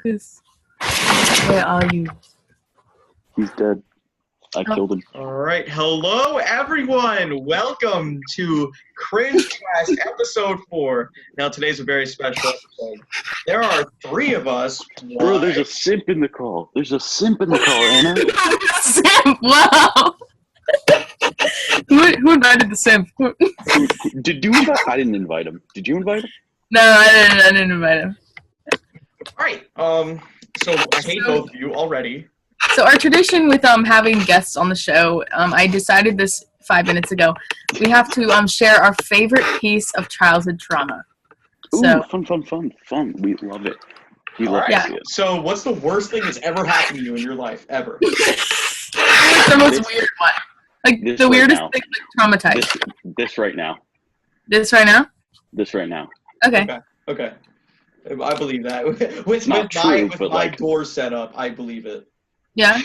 Lucas, where are you? He's dead. I killed him. All right. Hello, everyone. Welcome to CringeCast episode 4. Now, today's a very special episode. There are 3 of us. Bro, there's a simp in the call. There's a simp in the call, Anna. Simp, wow. Who invited the simp? Did you invite? I didn't invite him. Did you invite him? No, I didn't invite him. All right. So I hate both of you already. So our tradition with having guests on the show, I decided this 5 minutes ago. We have to share our favorite piece of childhood trauma. So, ooh, fun. We love it. We love it. So what's the worst thing that's ever happened to you in your life, ever? The most weird one. Like, the weirdest thing, like, traumatized. This right now. This right now? This right now. Okay. I believe that. With my door set up, I believe it. Yeah.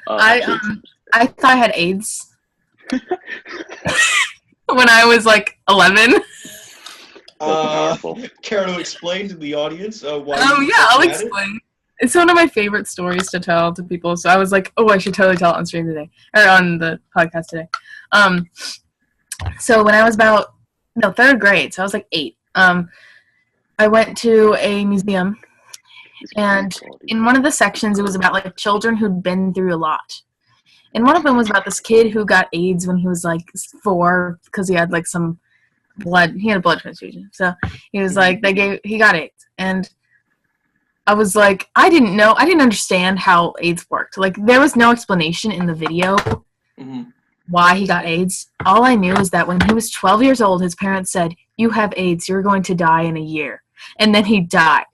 I thought I had AIDS when I was like 11. Care to explain to the audience why? I'll explain. It's one of my favorite stories to tell to people. So I was like, oh, I should totally tell it on stream today or on the podcast today. So when I was about 3rd grade, so I was like 8. I went to a museum. And in one of the sections, it was about, like, children who'd been through a lot. And one of them was about this kid who got AIDS when he was, like, 4 because he had, like, some blood. He had a blood transfusion. So he was, like, he got AIDS. And I was, like, I didn't understand how AIDS worked. Like, there was no explanation in the video why he got AIDS. All I knew is that when he was 12 years old, his parents said, "You have AIDS. You're going to die in a year." And then he died.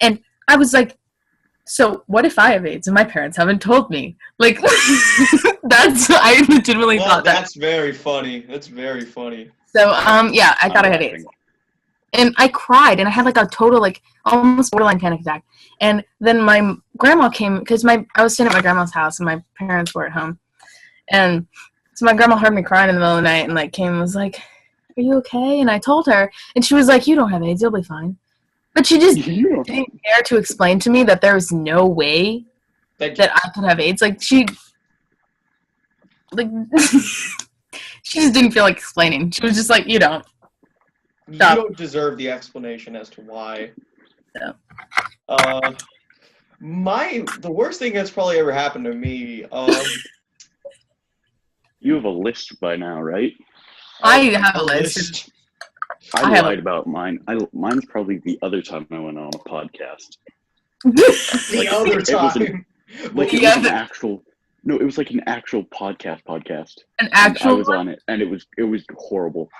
And I was like, so what if I have AIDS and my parents haven't told me? Like, I legitimately thought that. That's very funny. That's very funny. So, I thought I had AIDS. And I cried, and I had, like, a total, like, almost borderline panic attack. And then my grandma came, because I was staying at my grandma's house, and my parents were at home. And so my grandma heard me crying in the middle of the night and, like, came and was like, "Are you okay?" And I told her, and she was like, "You don't have AIDS, you'll be fine." But she just didn't care to explain to me that there was no way that I could have AIDS. Like, she just didn't feel like explaining. She was just like, "You don't. Stop." You don't deserve the explanation as to why. Yeah. The worst thing that's probably ever happened to me. You have a list by now, right? I have a list. I lied about mine. Mine's probably the other time I went on a podcast. The other time. It was like an actual podcast. An actual? I was on it, and it was horrible.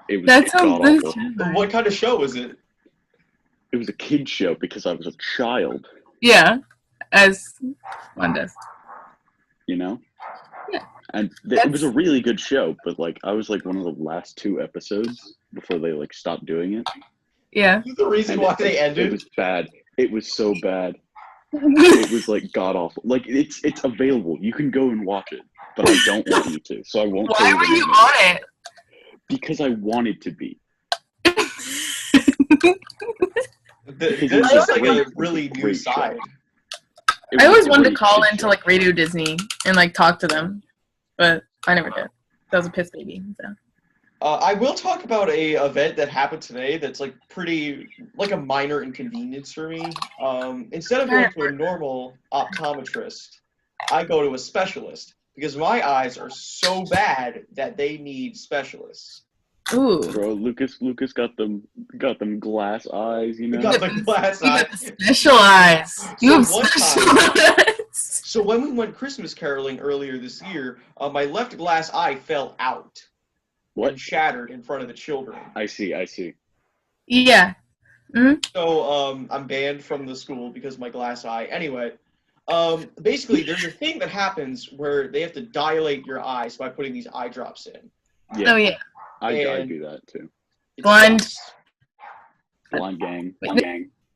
It was That sounds god-awful. What kind of show was it? It was a kid's show because I was a child. Yeah, as one does. You know? Yeah. And it was a really good show, but, like, I was, like, one of the last 2 episodes before they, like, stopped doing it. Yeah. This is the reason why they ended? It was bad. It was so bad. It was, like, god-awful. Like, it's available. You can go and watch it, but I don't want you to, so I won't. Why were you on it? Because I wanted to be. This is, like, a really new side. I always wanted to call into, like, Radio Disney and, like, talk to them, but I never did. That was a piss baby. So. I will talk about a event that happened today that's, like, pretty, like, a minor inconvenience for me. Instead of going to a normal optometrist, I go to a specialist because my eyes are so bad that they need specialists. Ooh. Bro, Lucas got them glass eyes, you know? Got the glass eyes. Special eyes. You have special eyes. So when we went Christmas caroling earlier this year, my left glass eye fell out. What? And shattered in front of the children. I see. Yeah. Mm-hmm. So I'm banned from the school because of my glass eye. Anyway, basically there's a thing that happens where they have to dilate your eyes by putting these eye drops in. Yeah. Oh yeah. I do that too. Blind gang.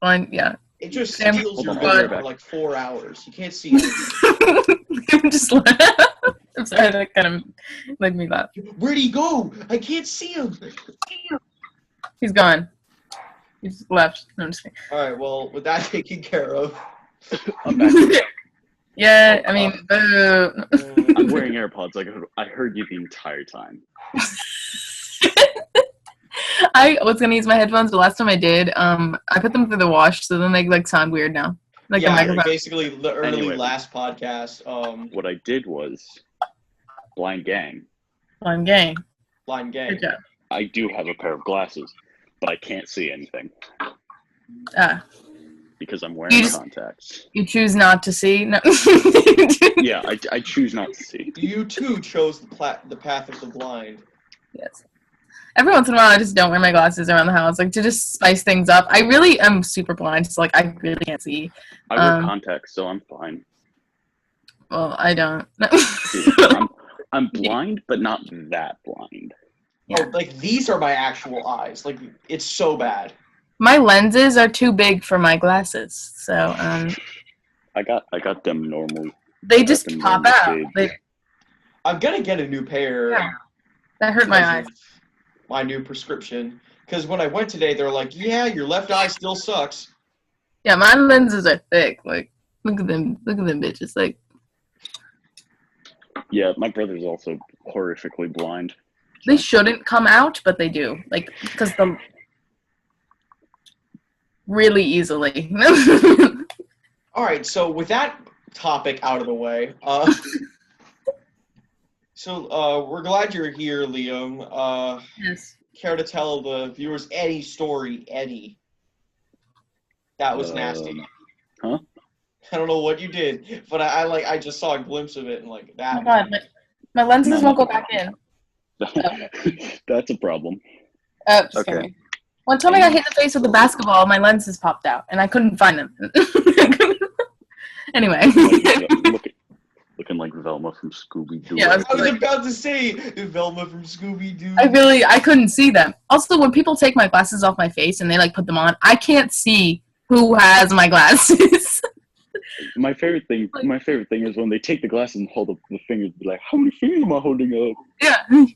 Blind, yeah. It just steals your vision for like 4 hours. You can't see anything. Just I'm sorry, that kind of made me laugh. Where'd he go? I can't see him. He's gone. You just left. No, I'm just kidding. All right. Well, with that taken care of, I'm back. Yeah, I mean, boo. I'm wearing AirPods. I heard you the entire time. I was gonna use my headphones, but last time I did, I put them through the wash, so then they like sound weird now. Like the yeah, microphone. basically the early Anyway. last podcast. What I did was blind gang. Blind gang. Blind gang. Good job. I do have a pair of glasses, but I can't see anything because I'm wearing contacts. You choose not to see? No. Yeah, I choose not to see. You too chose the path of the blind. Yes. Every once in a while, I just don't wear my glasses around the house, like to just spice things up. I really am super blind, so like I really can't see. I wear contacts, so I'm fine. Well, I don't. I'm blind, but not that blind. Yeah. Oh, like these are my actual eyes. Like it's so bad. My lenses are too big for my glasses, so I got them normally. they just pop out. I'm gonna get a new pair. Yeah. That hurt my eyes. My new prescription. Because when I went today, they were like, "Yeah, your left eye still sucks." Yeah, my lenses are thick. Like, look at them bitches. Like, yeah, my brother's also horrifically blind. they shouldn't come out, but they do. Like, because really easily. All right, so with that topic out of the way, we're glad you're here, Liam. Yes. Care to tell the viewers any story, any? That was nasty. Huh? I don't know what you did, but I just saw a glimpse of it and like that. Oh my god, my lenses won't go back in. That's a problem. Just Okay. kidding. One time I got hit in the face with a basketball, my lenses popped out, and I couldn't find them. Anyway. Looking like Velma from Scooby-Doo. Yeah, I was about to say Velma from Scooby-Doo. I couldn't see them. Also, when people take my glasses off my face and they like put them on, I can't see who has my glasses. My favorite thing is when they take the glasses and hold up the fingers, be like, how many fingers am I holding up? Yeah.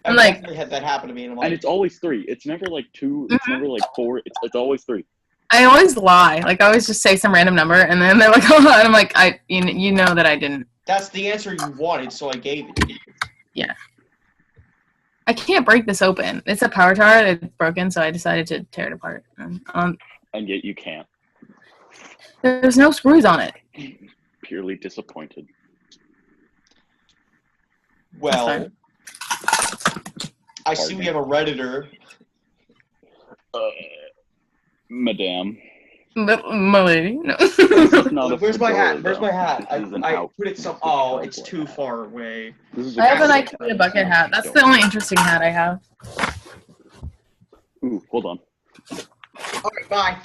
I've like- definitely had that happen to me, and I'm like, And it's always 3. It's never like 2. It's never like 4. It's always 3. I always lie. Like, I always just say some random number, and then they're like, oh, and I'm like, you know that I didn't. that's the answer you wanted, so I gave it to you. Yeah. I can't break this open. It's a power tower. It's broken, so I decided to tear it apart. And yet you can't. There's no screws on it. Purely disappointed. Well, I see we have a Redditor. Madame. My lady. No. Not Where's my hat? fedora, Where's my hat? though. This is an I out- put it some. this is a Oh, it's cowboy too hat. far away. This is I have an cowboy IKEA bucket hat. That's the only interesting hat I have. Ooh, hold on. All right, bye.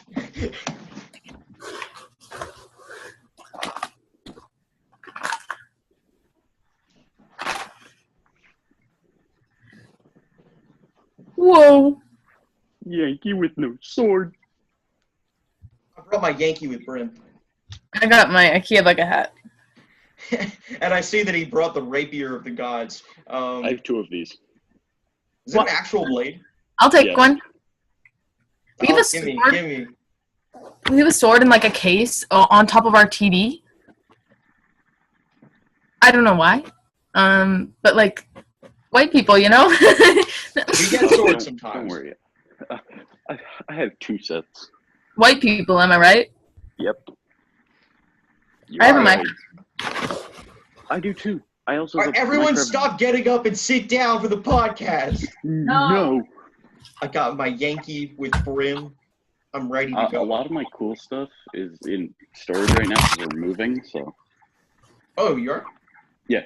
Whoa. Yankee with no sword. I brought my Yankee with brim. I got my IKEA bucket hat. And I see that he brought the rapier of the gods. I have 2 of these. Is it an actual blade? I'll take Yeah. one. We have a Give me, sword. give me. We have a sword in like a case on top of our TV. I don't know why. But like white people, you know. We get swords Don't sometimes. worry. I have 2 sets. White people, am I right? Yep. You're I have a right. mic. I do too. I also. All have right, a everyone Minecraft- stop getting up and sit down for the podcast. No. I got my Yankee with brim. I'm ready to A go. lot of my cool stuff is in storage right now because we're moving. So Oh, you're? yeah,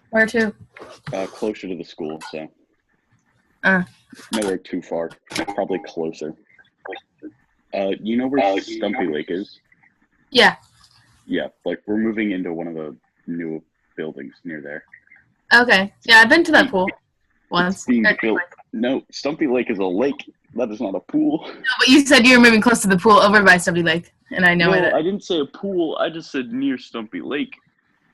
Where to? closer to the school. So Uh. nowhere too far. Probably closer. You know where Stumpy Lake is? Yeah. Yeah, like we're moving into one of the new buildings near there. Okay. Yeah, I've been to that pool once. It's being No, built. No, Stumpy Lake is a lake. That is not a pool. but you said you were moving close to the pool over by Stumpy Lake, and I know No, it. I didn't say a pool. I just said near Stumpy Lake.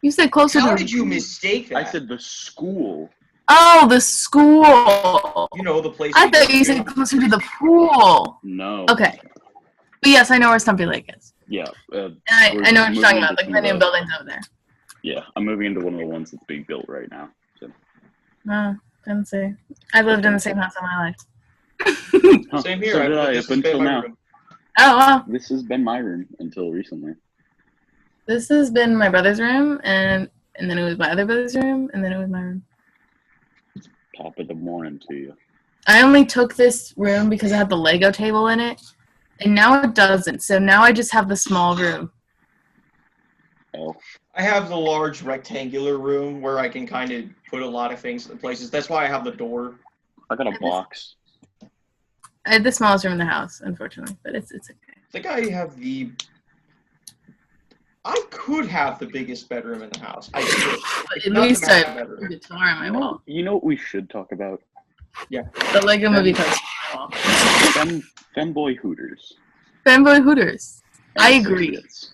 You said closer How to. did you mistake that? I said the school. Oh, the school. You know, the place. I we thought go you to. said closer to the pool. No. Okay. But yes, I know where Stumpy Lake is. Yeah. And I know what you're talking about, like the new buildings over there. Yeah, I'm moving into one of the ones that's being built right now. So. No, didn't see. I lived in the same house all my life. Huh, Same here. So did I This up has been until my now. room. Oh, wow. This has been my room until recently. This has been my brother's room, and then it was my other brother's room, and then it was my room. Top of the morning to you. I only took this room because it had the Lego table in it, and now it doesn't. So now I just have the small room. Oh. I have the large rectangular room where I can kind of put a lot of things in places. That's why I have the door. I got a box. I had the smallest room in the house, unfortunately, but it's okay. I think I have the. I could have the biggest bedroom in the house. I could. But at Not the least master I bedroom. have a guitar on my wall. You know what we should talk about? The Lego movie poster on my wall. Femboy Hooters. Fanboy Hooters. And I agree. associates.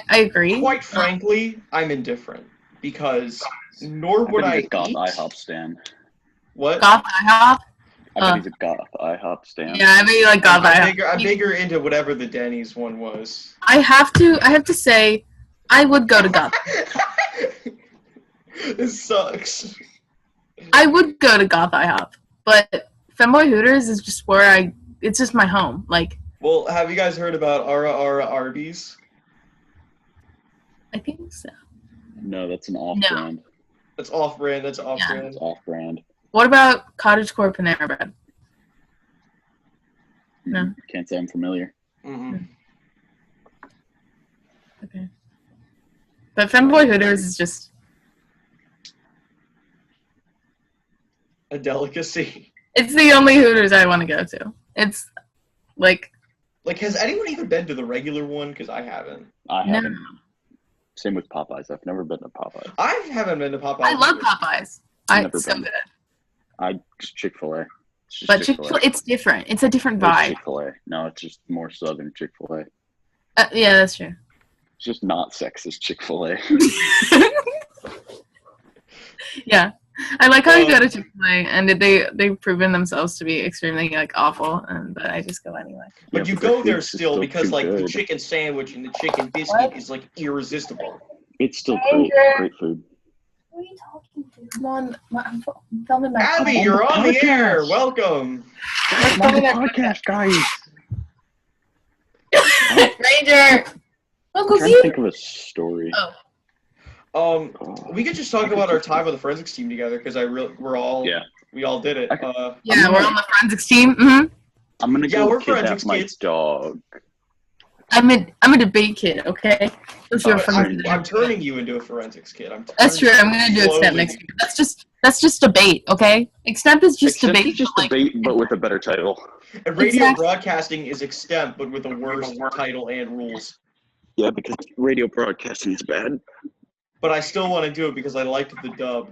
I agree. Quite frankly, I'm indifferent because nor I would bet I he's a goth eat. IHOP stand. What? Goth IHOP? I bet he's a goth IHOP stand. Yeah, I mean like Goth IHOP. I'm bigger into whatever the Denny's one was. I have to say, I would go to Goth. This sucks. I would go to Goth IHOP, but Femboy Hooters is just where it's just my home. Like, Well, have you guys heard about Ara Arby's? I think so. No, that's an off-brand. That's off-brand. That's off-brand. It's off-brand. What about cottagecore Panera Bread? No. Can't say I'm familiar. Mm-hmm. Okay. But Femboy Hooters is just... A delicacy. It's the only Hooters I want to go to. It's, like... Like, has anyone even been to the regular one? Because I haven't. I No. haven't. Same with Popeyes. I've never been to Popeyes. I haven't been to Popeyes. I love either. Popeyes. Never It's so been. good. Just Chick-fil-A. But Chick-fil-A, it's different. It's a different vibe. Chick-fil-A. No, it's just more southern Chick-fil-A. Yeah, that's true. It's just not sexist Chick-fil-A. Yeah. I like how you go to Chick-fil-A, and they've proven themselves to be extremely, like, awful, but I just go anyway. But Yeah, you but go their there food's still still because, too like, the good. chicken sandwich and the chicken biscuit is, like, irresistible. It's still great food. Who are you talking to? Come on. I'm filming my Abby, on you're the on the podcast. air. Welcome. I'm on the podcast, guys. Ranger! I'm Uncle trying to Hugh! think of a story. We could just talk about our time with the forensics team together because we all did it. Yeah, we're on the forensics team. Mm-hmm. I'm gonna Yeah, go we're kidnap forensics my kids. dog. I'm a debate kid, okay? That's your forensics. I'm turning you into a forensics kid. That's true. I'm gonna do extemp slowly. next year. That's just debate, okay? Extemp is just Except debate. it's just but, like, debate, but with a better title. And radio Exactly. broadcasting is extemp, but with a worse title and rules. Yeah, because radio broadcasting is bad. But I still want to do it because I liked the dub.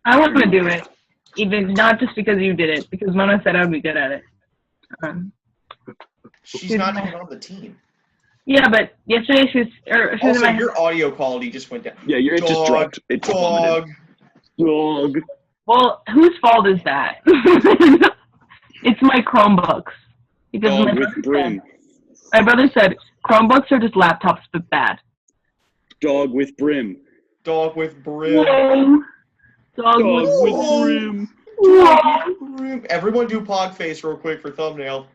I want to do it, even not just because you did it, because Mona said I'd be good at it. She's not even on the team. Yeah, but yesterday she was in Also, my your audio quality just went down. Yeah, it just dropped. It Dog. plummeted. Dog. Well, whose fault is that? It's my Chromebooks. Because Dog with brim. my brother said Chromebooks are just laptops but bad. Dog with brim. Dog with brim. Whoa. Dog Dog with with brim. Whoa. Everyone do pog face real quick for thumbnail.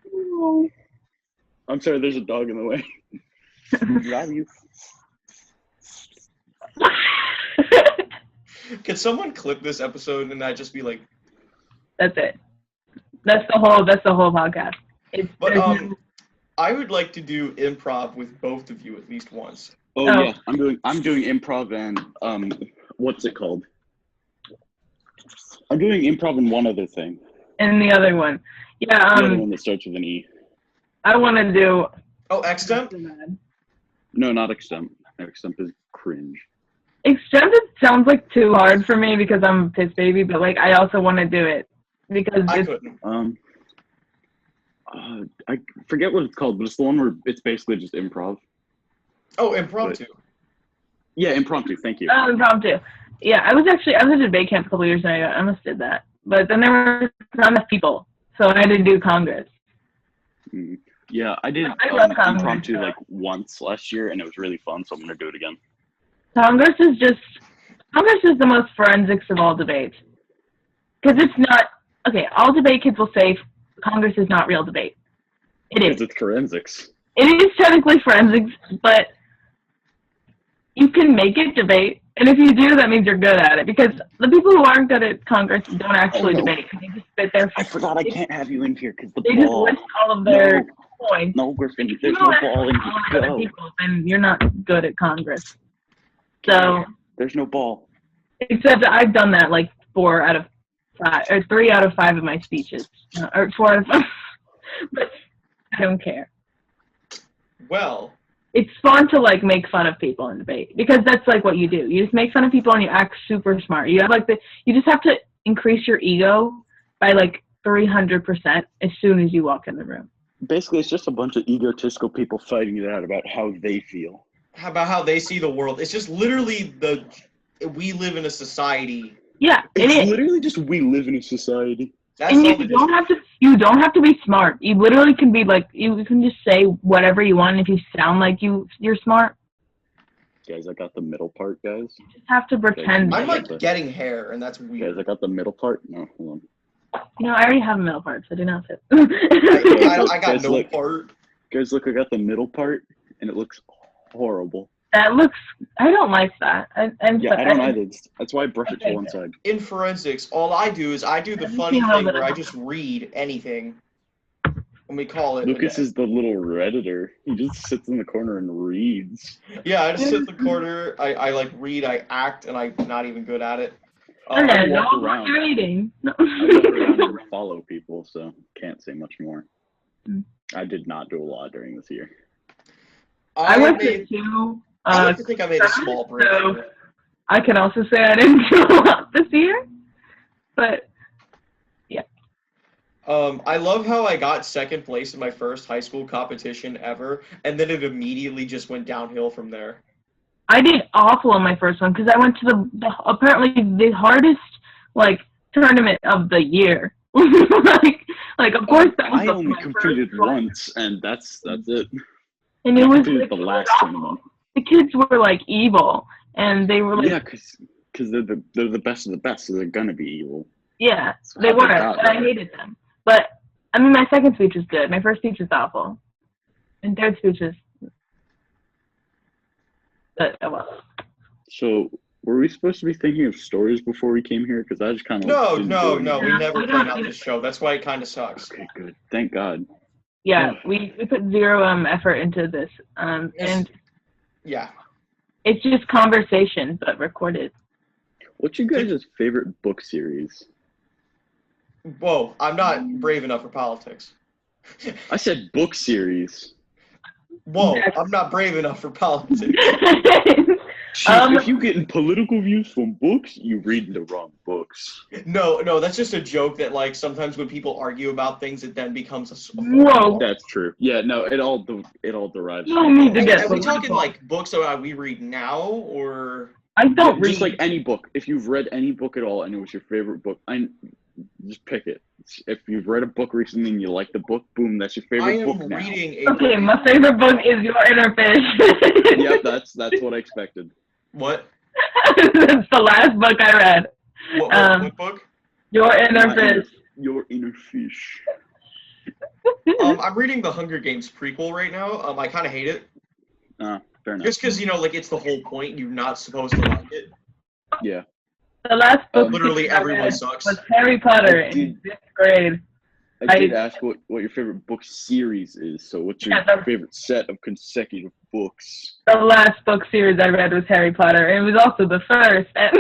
I'm sorry, there's a dog in the way. Drive you. Could someone clip this episode and that just be like? That's it. That's the whole podcast. But I would like to do improv with both of you at least once. Oh Oh. yeah, I'm doing improv and what's it called? I'm doing improv and one other thing. And the other one. The Yeah, other one that starts with an E. I want to do... Oh, extemp? No, not extemp. Extemp is cringe. Extended sounds like too hard for me because I'm a piss baby, but like I also want to do it because I it's, couldn't. I forget what it's called, but it's the one where it's basically just improv. Oh, impromptu. Yeah, impromptu. Thank you. Oh, impromptu. Yeah, I was at a debate camp a couple years ago. I almost did that. But then there were not enough people, so I had to do Congress. Mm. Yeah, I did I love Congress, impromptu though. like once last year, and it was really fun, so I'm going to do it again. Congress is the most forensics of all debates. Because it's not, okay, all debate kids will say Congress is not real debate. It Because is. it's forensics. It is technically forensics, but you can make it debate. And if you do, that means you're good at it. Because the people who aren't good at Congress don't actually debate. They just sit there. I forgot I can't have you in here because the They just ball. list all of their points. No, Griffin, If there's you no don't ball in follow here. other Go. people, then you're not good at Congress. So, There's no ball. except I've done that like 4 out of 5, or 3 out of 5 of my speeches, or 4 out of 5. But I don't care. Well, It's fun to like make fun of people in debate because that's like what you do. You just make fun of people and you act super smart. You have like you just have to increase your ego by like 300% as soon as you walk in the room. Basically, it's just a bunch of egotistical people fighting it out about how they feel. how about how they see the world? It's just literally we live in a society. Yeah, it It's is. literally just we live in a society. That's And all you it don't is. have to be smart. You literally can be like, you can just say whatever you want. And if you sound like you're smart, Guys, I got the middle part, guys. you just have to pretend. I'm that like getting hair, and that's Guys, weird. I got the middle part. No, hold on. I already have a middle part, so do not fit. I got Guys, no look. part. Guys, look, I got the middle part, and it looks horrible. That looks, I don't like that. Yeah, I don't either. That's why I brush it to one side. In forensics, all I do is I do the Let me funny see a little thing bit where I of- just read anything, and we call it. Lucas is the little Redditor. He just sits in the corner and reads. Yeah, I just sit in the corner. I like read. I act, and I'm not even good at it. I Okay, walk no around. more reading. No. I walk around and follow people, so can't say much more. Mm. I did not do a lot during this year. I went to made, 2. I like to think I made a small so breakthrough. I can also say I didn't do a lot this year, but I love how I got second place in my first high school competition ever, and then it immediately just went downhill from there. I did awful on my first one because I went to the apparently the hardest like tournament of the year. like of course that was I only my competed first one. once, and that's it. And I it was competed like, the it was last awful. tournament. The kids were like evil, and they were like Yeah, because they're the best of the best, so they're gonna be evil. yeah, So they how were, they got but I there. hated them. But I mean, my second speech was good. My first speech was awful, and third speech was. But oh well. So were we supposed to be thinking of stories before we came here? Because I just kind of No, didn't no, do no. anything. We never We plan don't out do this show. That's why it kind of sucks. Okay, good. Thank God. Yeah, we put zero effort into this, Yes. and Yeah. it's just conversation but recorded. What's your guys' favorite book series? Whoa, I'm not brave enough for politics. I said book series. Whoa, I'm not brave enough for politics. Jeez, if you getting political views from books, you reading the wrong books. No, that's just a joke that like sometimes when people argue about things, it then becomes a. Whoa. That's true. Yeah, no, it all derives. You don't need to Are get we talking political. like books that we read now, or? I don't Yeah, read. just like any book. If you've read any book at all and it was your favorite book, just pick it. If you've read a book recently and you like the book, boom, that's your I favorite am book now. reading a Okay, book. my favorite book is Your Inner Fish. Yep, that's what I expected. What? That's the last book I read. What book? Your Inner My Fish. Your Inner Fish. I'm reading the Hunger Games prequel right now. I kind of hate it. Fair enough. Just because, like, it's the whole point. You're not supposed to like it. Yeah. The last book Literally I everyone read sucks. was Harry Potter I in did- 5th grade. I did ask what your favorite book series is. So what's your Yeah, the- favorite set of consecutive books? The last book series I read was Harry Potter. It was also the first. And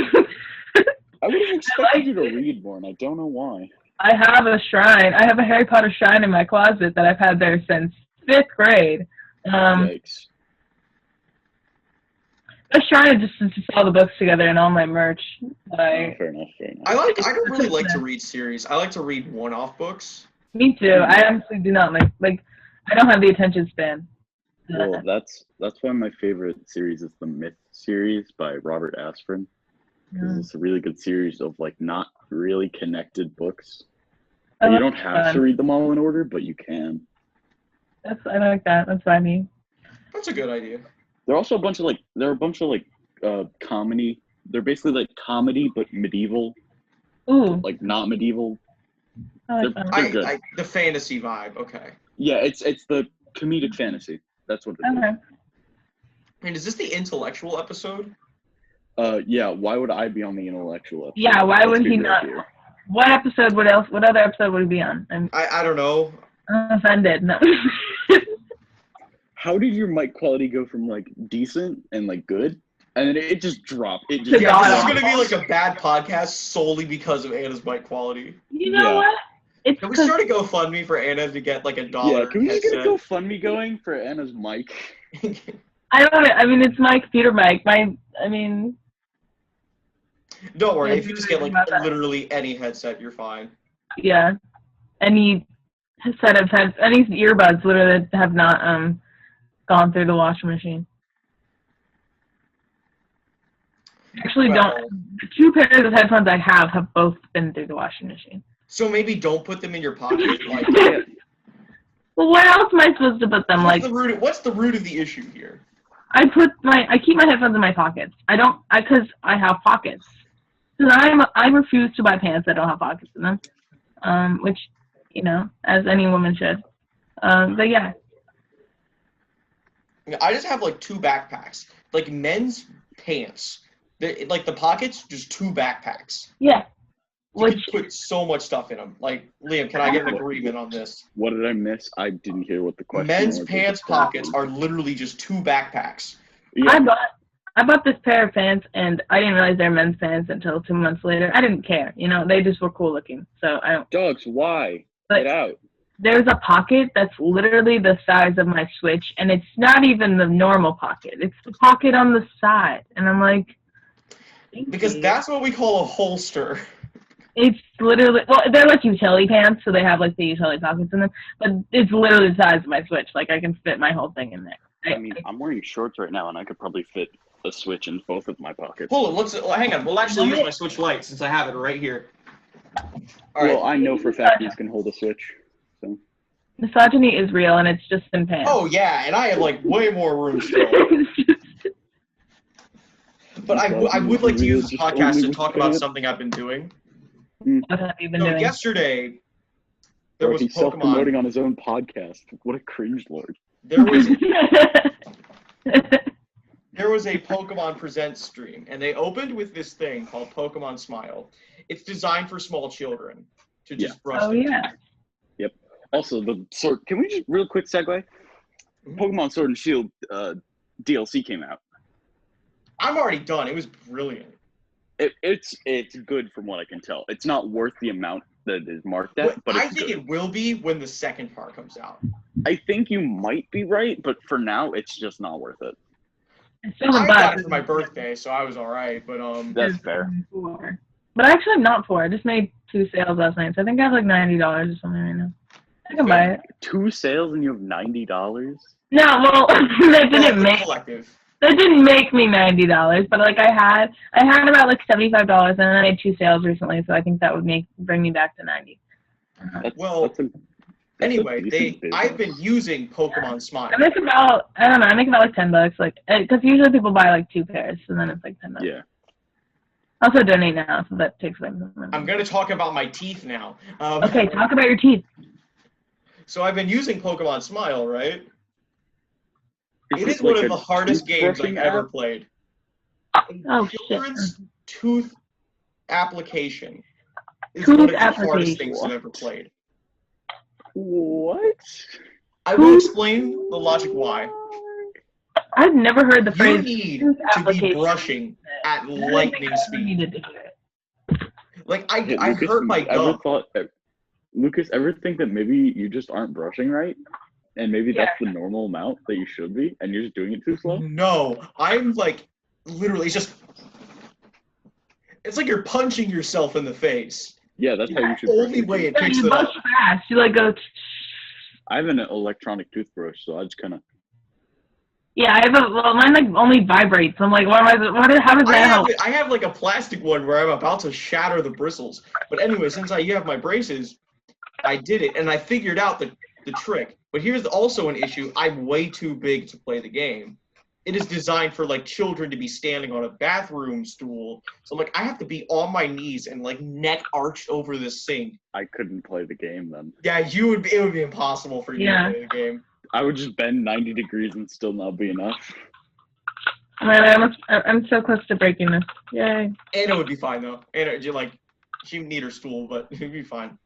I would have expected liked you to it. read more, and I don't know why. I have a shrine. I have a Harry Potter shrine in my closet that I've had there since 5th grade. Yikes. A shrine is just all the books together and all my merch. Fair enough. I don't really like to read series. I like to read one-off books. Me too. I honestly do not like. I don't have the attention span. Well, that's why my favorite series is the Myth series by Robert Asprin. It's a really good series of like not really connected books. You don't have to read them all in order, but you can. I like that. That's funny. That's a good idea. There are also a bunch of comedy. They're basically like comedy but medieval. Ooh. Like not medieval. They're good. The fantasy vibe. Okay. Yeah, it's the comedic fantasy. That's what it is. And is this the intellectual episode? Yeah. Why would I be on the intellectual episode? Yeah. Why would he not? Here. What other episode would he be on? I don't know. I'm offended. No. How did your mic quality go from like decent and like good, and then it just dropped? This is gonna be like a bad podcast solely because of Anna's mic quality. You know what? Can we start a GoFundMe for Anna to get like $1? Yeah, can we just get a GoFundMe going for Anna's mic? I mean, it's my computer mic. Don't worry, if you just get like literally any headset, you're fine. Yeah, any set of any earbuds literally have not gone through the washing machine. Actually, the 2 pairs of headphones I have both been through the washing machine. So maybe don't put them in your pocket. Like, well, where else am I supposed to put them? What's the root of the issue here? I keep my headphones in my pockets. Because I have pockets. Because I refuse to buy pants that don't have pockets in them, which, as any woman should. But yeah. I just have like 2 backpacks, like men's pants. Like the pockets, just 2 backpacks. Yeah. You can put so much stuff in them. Like, Liam, can I get an agreement on this? What did I miss? I didn't hear what the question was. Men's pants pockets are literally just 2 backpacks. Yeah. I bought this pair of pants, and I didn't realize they're men's pants until 2 months later. I didn't care. They just were cool looking. So I don't. Dogs, why? Get out. There's a pocket that's literally the size of my Switch, and it's not even the normal pocket. It's the pocket on the side. And I'm like... Because that's what we call a holster. It's literally... Well, they're like utility pants, so they have like the utility pockets in them. But it's literally the size of my Switch. Like, I can fit my whole thing in there. I'm wearing shorts right now, and I could probably fit a Switch in both of my pockets. Hold on, hang on. We'll actually use my Switch Lite since I have it right here. All right. Well, I know for a fact these can hold a Switch. So. Misogyny is real, and it's just in pants. Oh, yeah, and I have, like, way more room still. But I would like to use this podcast to talk about something I've been doing. What have you been doing? Yesterday, there was he's Pokemon. Self-promoting on his own podcast. What a cringe lord. There was a Pokemon Presents stream, and they opened with this thing called Pokemon Smile. It's designed for small children to just brush their teeth. Yep. Also, the sword. Can we just real quick segue? Pokemon Sword and Shield DLC came out. I'm already done. It was brilliant. It's good from what I can tell. It's not worth the amount that it is marked at, but I think it will be when the second part comes out. I think you might be right, but for now, it's just not worth it. I got it for my birthday, so I was all right. But that's fair. But actually, I'm not poor. I just made 2 sales last night, so I think I have like $90 or something right now. I can buy it. 2 sales and you have $90? No, well, That didn't make me $90, but like I had about like $75, and then I made 2 sales recently, so I think that would bring me back to 90. Anyway, I've been using Pokemon Smile. I make about like $10, like because usually people buy like 2 pairs, and then it's like $10. Yeah. I also donate now, so that takes away. I'm gonna talk about my teeth now. Okay, talk about your teeth. So I've been using Pokemon Smile, right? It is like one of the hardest games I've ever played. Oh, children's tooth application is one of the hardest things I've ever played. What? I will explain the logic why. I've never heard the phrase. You need to be brushing at lightning speed. Like I Lucas, hurt my gum. Lucas, ever think that maybe you just aren't brushing right? And maybe that's the normal amount that you should be, and you're just doing it too slow? No, I'm like, literally, it's like you're punching yourself in the face. Yeah, that's how you should. The only way it picks it it up. Fast. You like go. I have an electronic toothbrush, so I just kind of. Yeah, I have mine like only vibrates. I'm like, how does that help? I have like a plastic one where I'm about to shatter the bristles. But anyway, since you have my braces, I did it and I figured out the trick. But here's also an issue. I'm way too big to play the game. It is designed for like children to be standing on a bathroom stool. So like I have to be on my knees and like neck arched over the sink. I couldn't play the game then. Yeah, it would be impossible for you to play the game. I would just bend 90 degrees and still not be enough. I'm so close to breaking this. Yay. Anna would be fine though. Anna, she would need her stool, but it'd be fine.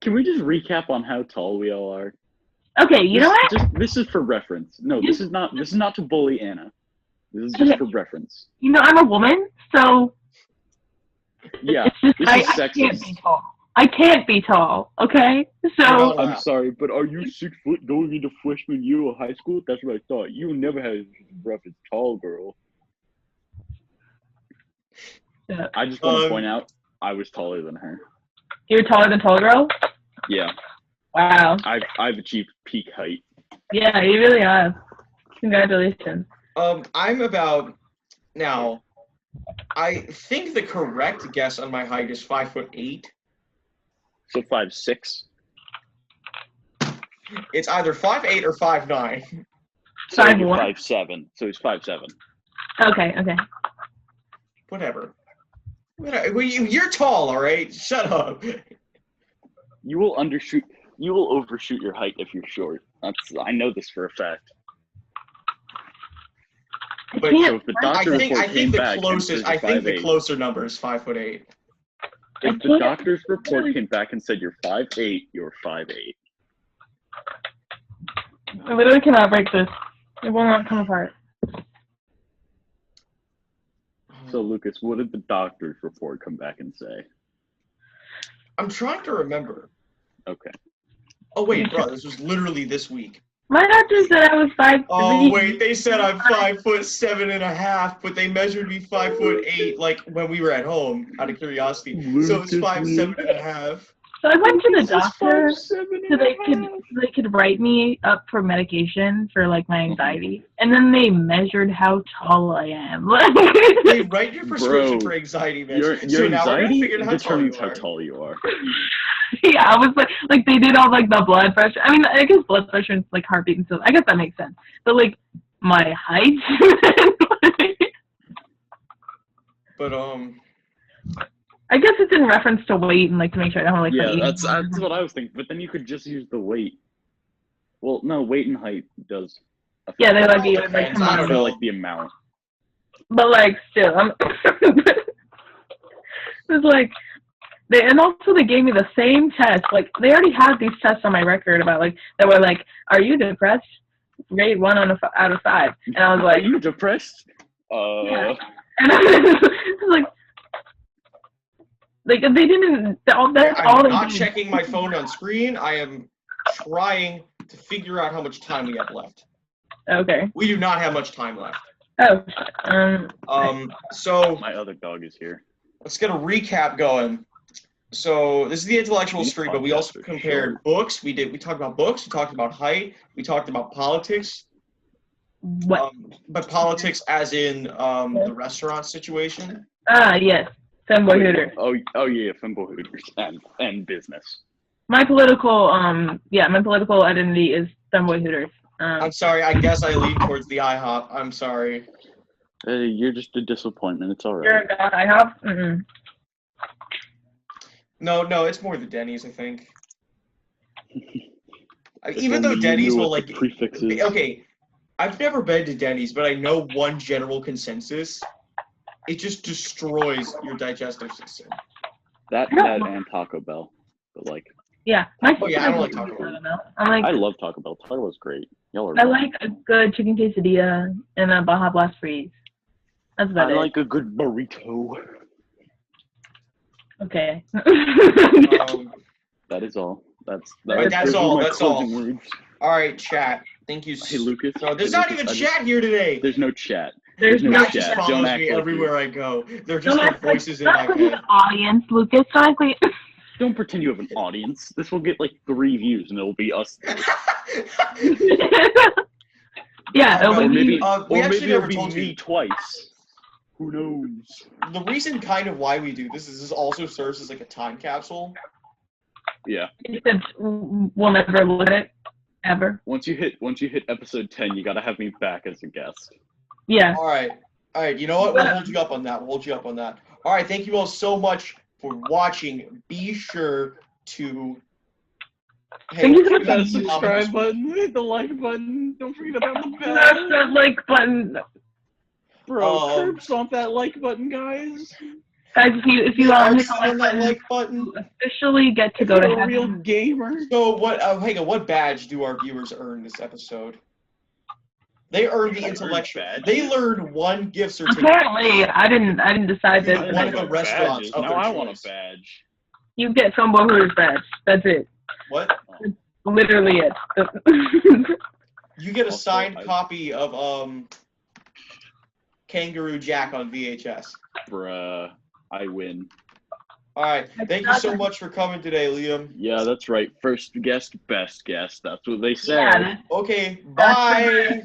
Can we just recap on how tall we all are? Okay, you know what? This is for reference. No, this is not to bully Anna. This is just for reference. You know, I'm a woman, so yeah, it's just, this is sexist. Can't be tall. I can't be tall, okay? So I'm sorry, but are you 6 foot going into freshman year of high school? That's what I thought. You never had as rough as tall girl. Yeah. I just want to point out I was taller than her. You're taller than tall girl? Yeah. Wow. I've achieved peak height. Yeah, you really have. Congratulations. I'm about now. I think the correct guess on my height is 5'8". So 5'6". It's either 5'8" or 5'9". So 5'1". 5'7". So he's 5'7". Okay. Whatever. Well, you're tall, all right? Shut up. You will overshoot your height if you're short. I know this for a fact. But so if the doctor I think the closer number is 5'8". If the doctor's report came back and said you're 5'8", you're 5'8". I literally cannot break this. It will not come apart. So Lucas, what did the doctor's report come back and say? I'm trying to remember. Okay. Oh wait, bro, this was literally this week. My doctor said I was 5'3". Oh wait, they said I'm 5'7.5", but they measured me 5'8", like when we were at home, out of curiosity. So it's 5'7.5". So I went to the doctor so they could write me up for medication for like my anxiety, and then they measured how tall I am. They write your prescription for anxiety meds. Your so now anxiety we're gonna determines how tall you are. Yeah, I was like they did all like the blood pressure. I mean, I guess blood pressure and like heartbeat and stuff. I guess that makes sense. But like my height. But I guess it's in reference to weight and like to make sure I don't like. Yeah, that's what I was thinking. But then you could just use the weight. Well, no, weight and height does. Yeah, they like you like come on. Or like the amount. But like still, it's like and also they gave me the same test. Like they already had these tests on my record about like that were like, are you depressed? Rate 1 out of 5, and I was like, are you depressed? Yeah. And I was like they didn't. That's all they I'm not did. checking my phone on screen. I am trying to figure out how much time we have left. Okay. We do not have much time left. Oh. So my other dog is here. Let's get a recap going. So this is the intellectual stream, but we also compared books. We talked about books. We talked about height. We talked about politics. What? But politics, as in the restaurant situation. Yes. Femboy Hooters. Oh yeah, Femboy Hooters and business. My political identity is Femboy Hooters. I'm sorry. I guess I lean towards the IHOP. I'm sorry. Hey, you're just a disappointment. It's all right. You're a god IHOP? Mm-mm. No, it's more the Denny's, I think. Even though Denny's will like prefixes. Okay, I've never been to Denny's, but I know one general consensus. It just destroys your digestive system. That and Taco Bell, but like. Yeah. I don't like Taco Bell. I love Taco Bell. Taco Bell's great. Y'all are. I like a good chicken quesadilla and a Baja Blast freeze. That's about it. I like a good burrito. Okay. That is all. That's all. Words. All right, chat. Thank you. Hey, Lucas. So there's not even chat here today. There's no chat. There's no chat. chat. Just follows me everywhere I go. They're just their voices in my head. Audience, Lucas. Don't pretend you have an audience. This will get like 3 views, and it'll be us. Yeah, it'll or be maybe, we or actually maybe it'll never be told me you. twice. Who knows? The reason kind of why we do this is this also serves as like a time capsule. Yeah. Except we'll never look at it ever. Once you hit episode 10, you gotta have me back as a guest. Yeah. All right. You know what? We'll hold you up on that. All right. Thank you all so much for watching. Be sure to. Thank you so Hit much. that subscribe button, hit the like button, don't forget about the Smash bell. that like button. Bro, curb stomp that like button, guys. Guys, if you are hit the on that like button, you officially get to If go to you're a heaven. real gamer. So what? Hang on. What badge do our viewers earn this episode? They earned the intellectual. They learned one gift certificate. Apparently, I didn't decide I this. didn't one of the restaurants of now their I choice. want a badge. You get Trumbo Hooters badge. That's it. What? Literally it. You get a Also, signed copy of Kangaroo Jack on VHS. Bruh, I win. All right. Thank you so much for coming today, Liam. Yeah, that's right. First guest, best guest. That's what they say. Yeah, Okay. Bye.